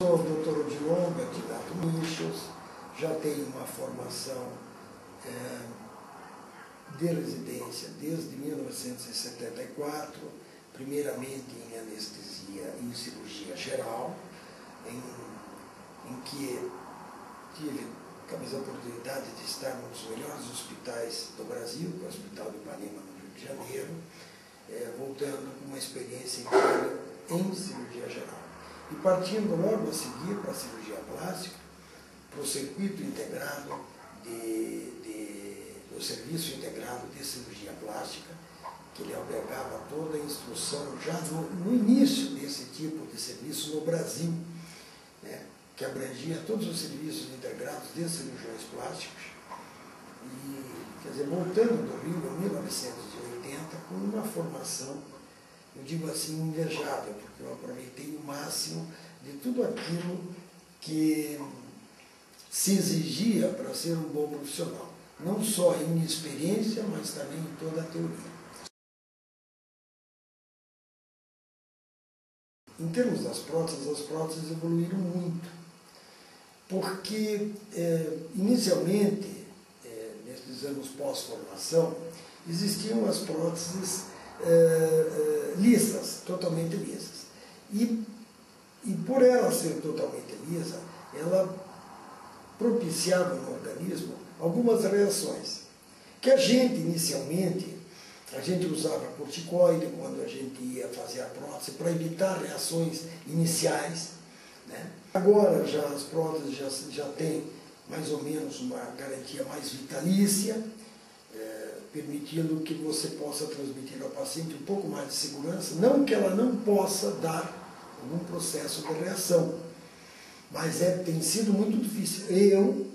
Sou doutor Odilon Bertinato Michels, já tenho uma formação de residência desde 1974, primeiramente em anestesia e em cirurgia geral, em que tive a oportunidade de estar num dos melhores hospitais do Brasil, que é o Hospital de Ipanema, no Rio de Janeiro, voltando com uma experiência inteira em cirurgia geral. E partindo logo a seguir para a cirurgia plástica, para o circuito integrado do serviço integrado de cirurgia plástica, que ele albergava toda a instrução já no início desse tipo de serviço no Brasil, né, que abrangia todos os serviços integrados de cirurgiões plásticos. E, quer dizer, voltando do Rio em 1980, com uma formação, eu digo assim, invejável, porque eu aproveitei o máximo de tudo aquilo que se exigia para ser um bom profissional. Não só em experiência, mas também em toda a teoria. Em termos das próteses, as próteses evoluíram muito, porque inicialmente, nesses anos pós-formação, existiam as próteses lisas, totalmente lisas. E por ela ser totalmente lisa, ela propiciava no organismo algumas reações, que a gente inicialmente, a gente usava corticoide quando a gente ia fazer a prótese para evitar reações iniciais, né? Agora já as próteses já têm mais ou menos uma garantia mais vitalícia, permitindo que você possa transmitir ao paciente um pouco mais de segurança, não que ela não possa dar algum processo de reação, mas tem sido muito difícil. Eu,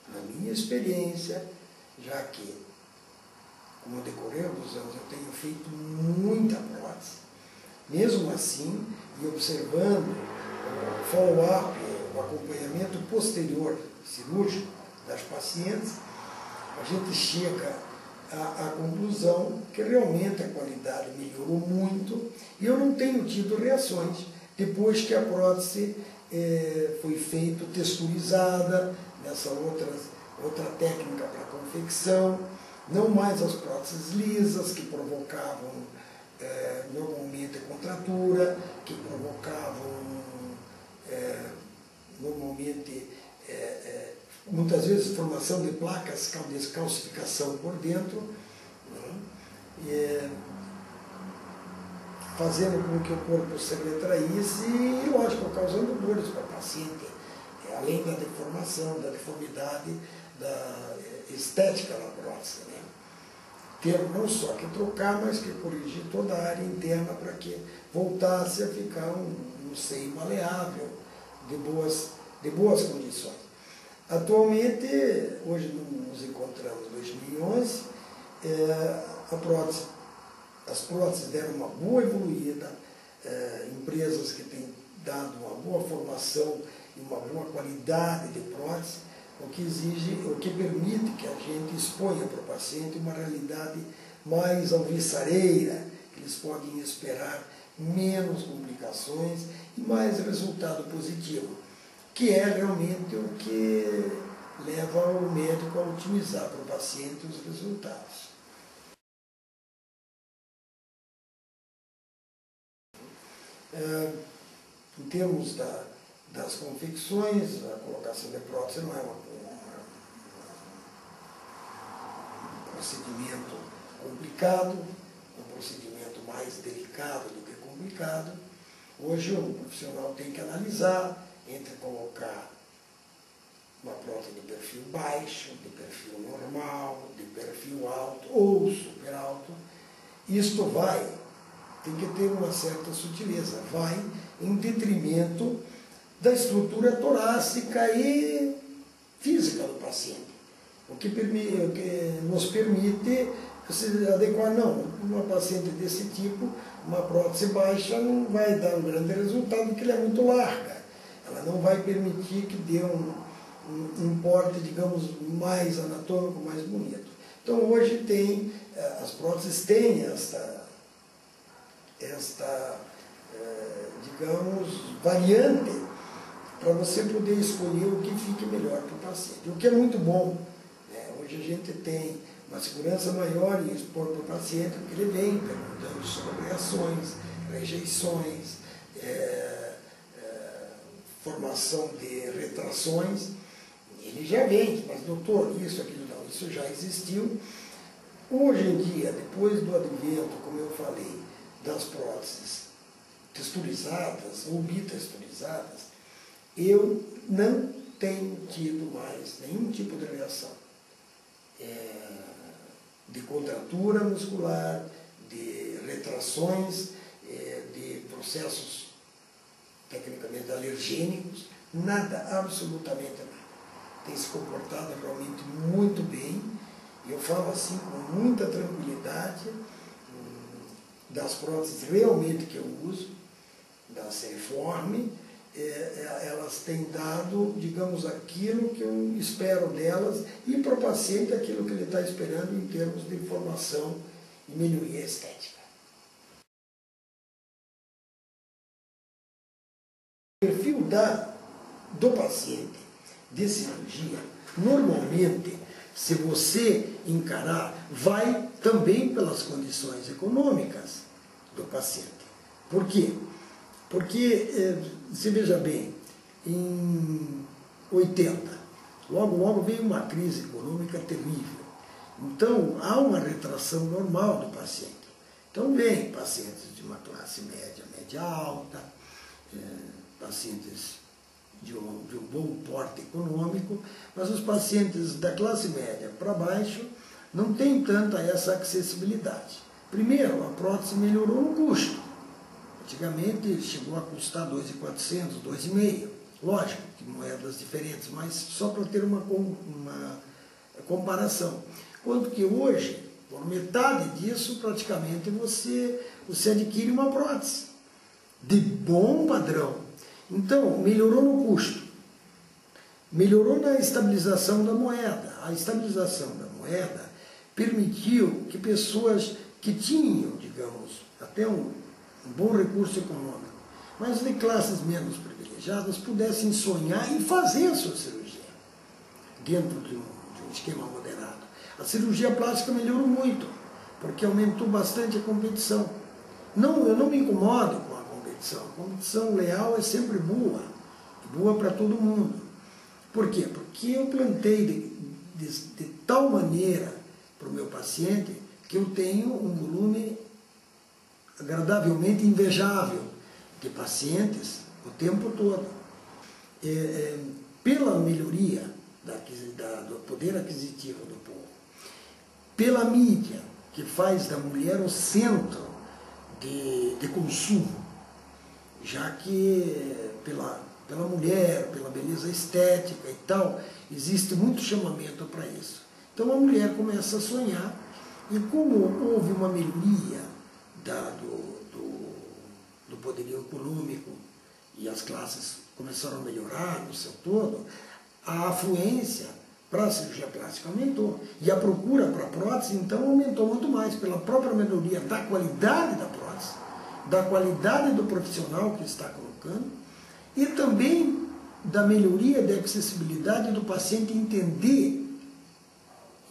na minha experiência, já que, com o decorrer dos anos, eu tenho feito muita prótese, mesmo assim, e observando o follow-up, o acompanhamento posterior cirúrgico das pacientes, a gente chega à conclusão que realmente a qualidade melhorou muito e eu não tenho tido reações depois que a prótese foi feita texturizada nessa outra técnica para confecção, não mais as próteses lisas que provocavam normalmente contratura, que provocavam normalmente muitas vezes formação de placas de descalcificação por dentro, né? Fazendo com que o corpo se retraísse e, lógico, causando dores para o paciente, além da deformação, da deformidade, da estética da prótese, né? Ter não só que trocar, mas que corrigir toda a área interna para que voltasse a ficar um seio maleável, de boas condições. Atualmente, hoje nos encontramos em 2011, as próteses deram uma boa evoluída, empresas que têm dado uma boa formação e uma boa qualidade de prótese, o que permite que a gente exponha para o paciente uma realidade mais alvissareira, que eles podem esperar menos complicações e mais resultado positivo, que é realmente o que leva o médico a otimizar para o paciente os resultados. Em termos das confecções, a colocação de prótese não é um procedimento complicado, um procedimento mais delicado do que complicado. Hoje o profissional tem que analisar entre colocar uma prótese de perfil baixo, de perfil normal, de perfil alto ou super alto. Isto tem que ter uma certa sutileza, vai em detrimento da estrutura torácica e física do paciente, o que nos permite se adequar. Não, uma paciente desse tipo, uma prótese baixa não vai dar um grande resultado porque ela é muito larga, ela não vai permitir que dê um porte, digamos, mais anatômico, mais bonito. Então hoje as próteses têm esta digamos, variante para você poder escolher o que fique melhor para o paciente. O que é muito bom, né? Hoje a gente tem uma segurança maior em expor para o paciente, porque ele vem perguntando sobre reações, rejeições, formação de retrações. Ele já vem, mas doutor, isso, aquilo não, isso já existiu. Hoje em dia, depois do advento, como eu falei, das próteses texturizadas ou bitexturizadas, eu não tenho tido mais nenhum tipo de reação de contratura muscular, de retrações, de processos tecnicamente alergênicos, nada, absolutamente nada. Tem se comportado realmente muito bem. Eu falo assim com muita tranquilidade das próteses realmente que eu uso, da Seriforme. Elas têm dado, digamos, aquilo que eu espero delas e para o paciente aquilo que ele está esperando em termos de formação e melhoria estética. O perfil do paciente de cirurgia, normalmente, se você encarar, vai também pelas condições econômicas do paciente. Por quê? Porque, você veja bem, em 80, logo veio uma crise econômica terrível. Então, há uma retração normal do paciente. Então, vem pacientes de uma classe média, média alta, pacientes de um bom porte econômico, mas os pacientes da classe média para baixo não têm tanta essa acessibilidade. Primeiro, a prótese melhorou no custo. Antigamente chegou a custar 2.400, 2.500. Lógico que moedas diferentes, mas só para ter uma comparação. Quanto que hoje, por metade disso, praticamente você adquire uma prótese de bom padrão. Então, melhorou no custo, melhorou na estabilização da moeda. A estabilização da moeda permitiu que pessoas que tinham, digamos, até um bom recurso econômico, mas de classes menos privilegiadas, pudessem sonhar em fazer a sua cirurgia dentro de um esquema moderado. A cirurgia plástica melhorou muito, porque aumentou bastante a competição. Eu não me incomodo com a competição. A competição leal é sempre boa para todo mundo. Por quê? Porque eu plantei de tal maneira para o meu paciente que eu tenho um volume agradavelmente invejável de pacientes o tempo todo. Pela melhoria do poder aquisitivo do povo, pela mídia, que faz da mulher o centro de consumo, já que pela mulher, pela beleza estética e tal, existe muito chamamento para isso. Então a mulher começa a sonhar, e como houve uma melhoria do poderio econômico e as classes começaram a melhorar no seu todo, a afluência para a cirurgia plástica aumentou. E a procura para a prótese, então, aumentou muito mais, pela própria melhoria da qualidade da prótese, da qualidade do profissional que está colocando, e também da melhoria da acessibilidade do paciente entender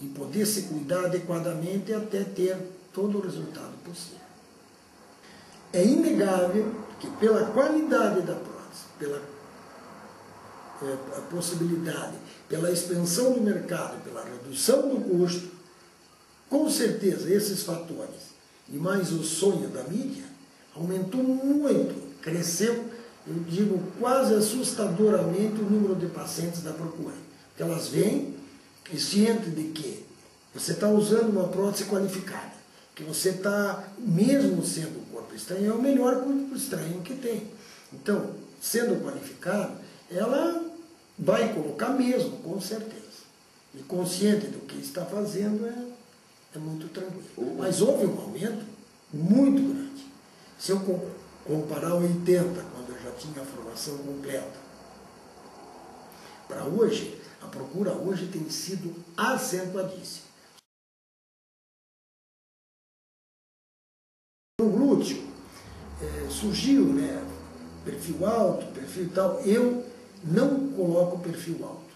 e poder se cuidar adequadamente até ter todo o resultado possível. É inegável que pela qualidade da prótese, pela a possibilidade, pela expansão do mercado, pela redução do custo, com certeza esses fatores, e mais o sonho da mídia, aumentou muito, cresceu, eu digo quase assustadoramente, o número de pacientes da procura. Porque elas vêm e cientes de que você está usando uma prótese qualificada, que você está, mesmo sendo um corpo estranho, é o melhor corpo estranho que tem. Então, sendo qualificado, ela vai colocar mesmo, com certeza. E consciente do que está fazendo é muito tranquilo. Mas houve um aumento muito grande. Se eu comparar 80, quando eu já tinha a formação completa, para hoje, a procura hoje tem sido acentuadíssima. No glúteo, surgiu, né, perfil alto, perfil tal. Eu não coloco o perfil alto.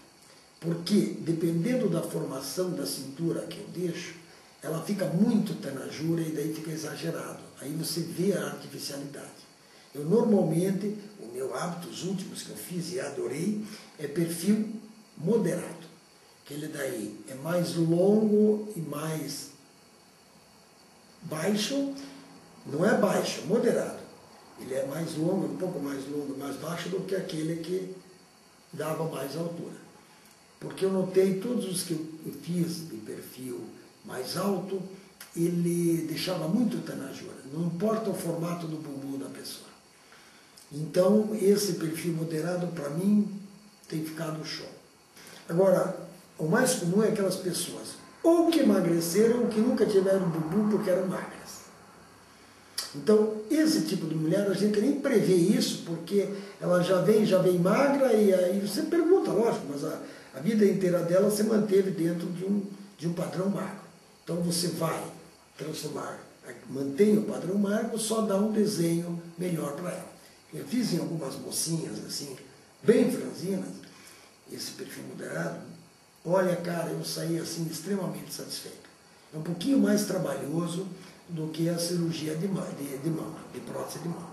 Porque, dependendo da formação da cintura que eu deixo, ela fica muito tenajura e daí fica exagerado. Aí você vê a artificialidade. Eu normalmente, o meu hábito, os últimos que eu fiz e adorei, é perfil moderado. Que ele daí é mais longo e mais baixo, não é baixo, moderado. Ele é mais longo, um pouco mais longo, mais baixo do que aquele que dava mais altura. Porque eu notei todos os que eu fiz de perfil mais alto, ele deixava muito tenajura. Não importa o formato do bumbum da pessoa. Então, esse perfil moderado, para mim, tem ficado show. Agora, o mais comum é aquelas pessoas ou que emagreceram ou que nunca tiveram bumbum porque eram magras. Então, esse tipo de mulher, a gente nem prevê isso, porque ela já vem magra, e aí você pergunta, lógico, mas a vida inteira dela se manteve dentro de um padrão magro. Então, você vai transformar, mantém o padrão magro, só dá um desenho melhor para ela. Eu fiz em algumas mocinhas, assim, bem franzinas, esse perfil moderado. Olha, cara, eu saí assim extremamente satisfeito. É um pouquinho mais trabalhoso do que a cirurgia de mama, de prótese de mama.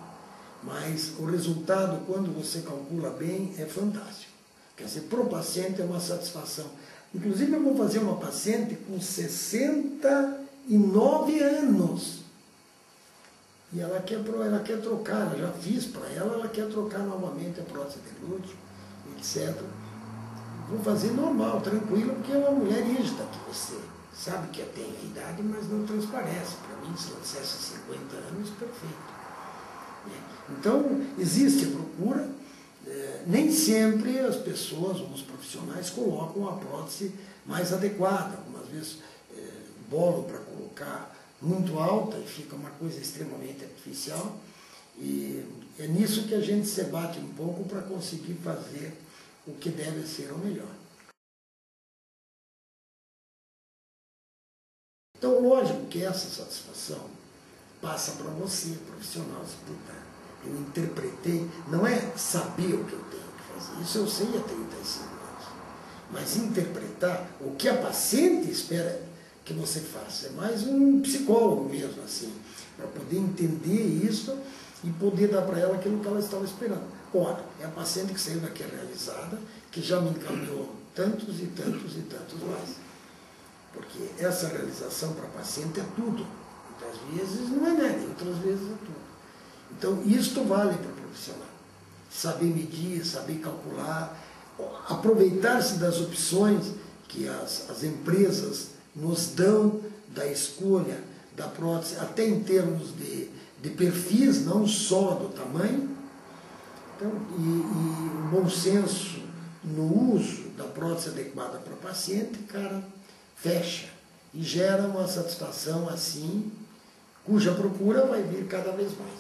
Mas o resultado, quando você calcula bem, é fantástico. Quer dizer, para o paciente é uma satisfação. Inclusive, eu vou fazer uma paciente com 69 anos. E ela quer trocar, eu já fiz para ela, ela quer trocar novamente a prótese de glúteo, etc. Vou fazer normal, tranquilo, porque é uma mulher rígida, que você sabe que tem a idade, mas não transparece. Para mim, se ela dissesse 50 anos, perfeito. Então, existe a procura. Nem sempre as pessoas, os profissionais, colocam a prótese mais adequada. Algumas vezes bolam para colocar muito alta e fica uma coisa extremamente artificial. E é nisso que a gente se bate um pouco para conseguir fazer o que deve ser o melhor. Então, lógico que essa satisfação passa para você, profissional, se puder. Eu interpretei, não é saber o que eu tenho que fazer, isso eu sei há 35 anos, mas interpretar o que a paciente espera que você faça. É mais um psicólogo mesmo, assim, para poder entender isso e poder dar para ela aquilo que ela estava esperando. Ora, é a paciente que saiu daqui realizada, que já me encaminhou tantos e tantos e tantos mais. Porque essa realização para a paciente é tudo. Muitas vezes não é nada, outras vezes é tudo. Então, isto vale para o profissional. Saber medir, saber calcular, aproveitar-se das opções que as empresas nos dão da escolha da prótese, até em termos de perfis, não só do tamanho. Então, e o bom senso no uso da prótese adequada para o paciente, cara, fecha e gera uma satisfação assim, cuja procura vai vir cada vez mais.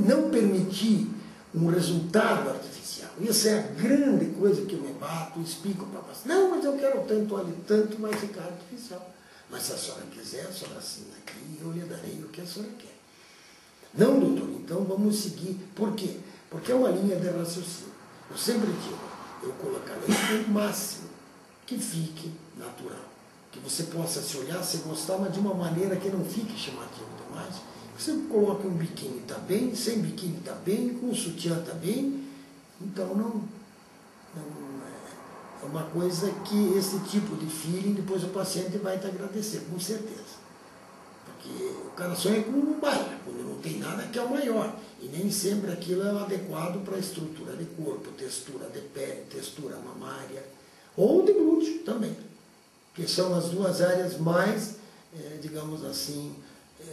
Não permitir um resultado artificial. Essa é a grande coisa que eu me bato, explico para o paciente. Não, mas eu quero tanto, olha, tanto, vai ficar artificial. Mas se a senhora quiser, a senhora assina aqui e eu lhe darei o que a senhora quer. Não, doutor, então vamos seguir. Por quê? Porque é uma linha de raciocínio. Eu sempre digo, eu colocarei o máximo que fique natural. Que você possa se olhar, se gostar, mas de uma maneira que não fique chamativo demais. Você coloca um biquíni, está bem, sem biquíni está bem, com sutiã está bem. Então, não é uma coisa que esse tipo de feeling, depois o paciente vai te agradecer, com certeza. Porque o cara sonha com um baile, quando não tem nada que é o maior. E nem sempre aquilo é adequado para a estrutura de corpo, textura de pele, textura mamária, ou de glúteo também. Que são as duas áreas mais, digamos assim,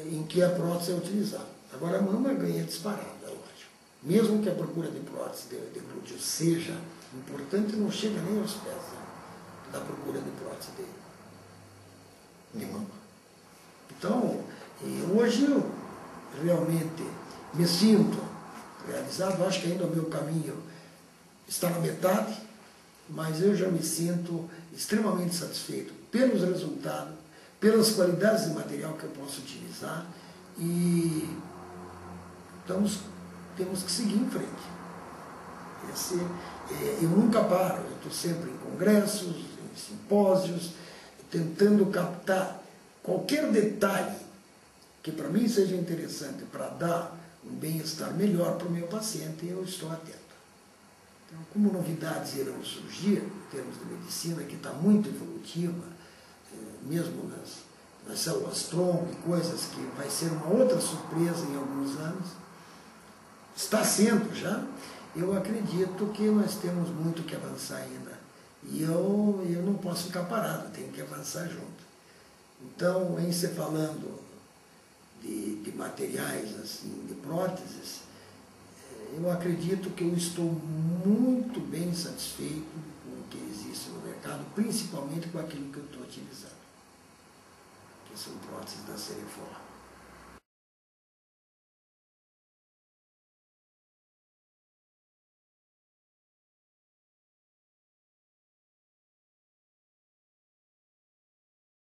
em que a prótese é utilizada. Agora a mama ganha disparada, lógico. Mesmo que a procura de prótese de glúteo seja importante, não chega nem aos pés da procura de prótese de mama. Então, hoje eu realmente me sinto realizado, acho que ainda o meu caminho está na metade, mas eu já me sinto extremamente satisfeito pelos resultados, pelas qualidades de material que eu posso utilizar e temos que seguir em frente. Eu nunca paro, eu estou sempre em congressos, em simpósios, tentando captar qualquer detalhe que para mim seja interessante para dar um bem-estar melhor para o meu paciente, eu estou atento. Então, como novidades irão surgir, em termos de medicina, que está muito evolutiva, mesmo nas células-tronco e coisas que vai ser uma outra surpresa em alguns anos, está sendo já, eu acredito que nós temos muito que avançar ainda. E eu não posso ficar parado, tenho que avançar junto. Então, em se falando de materiais, assim, de próteses, eu acredito que eu estou muito bem satisfeito com o que existe no mercado, principalmente com aquilo que eu estou utilizando, que são próteses da Serifola.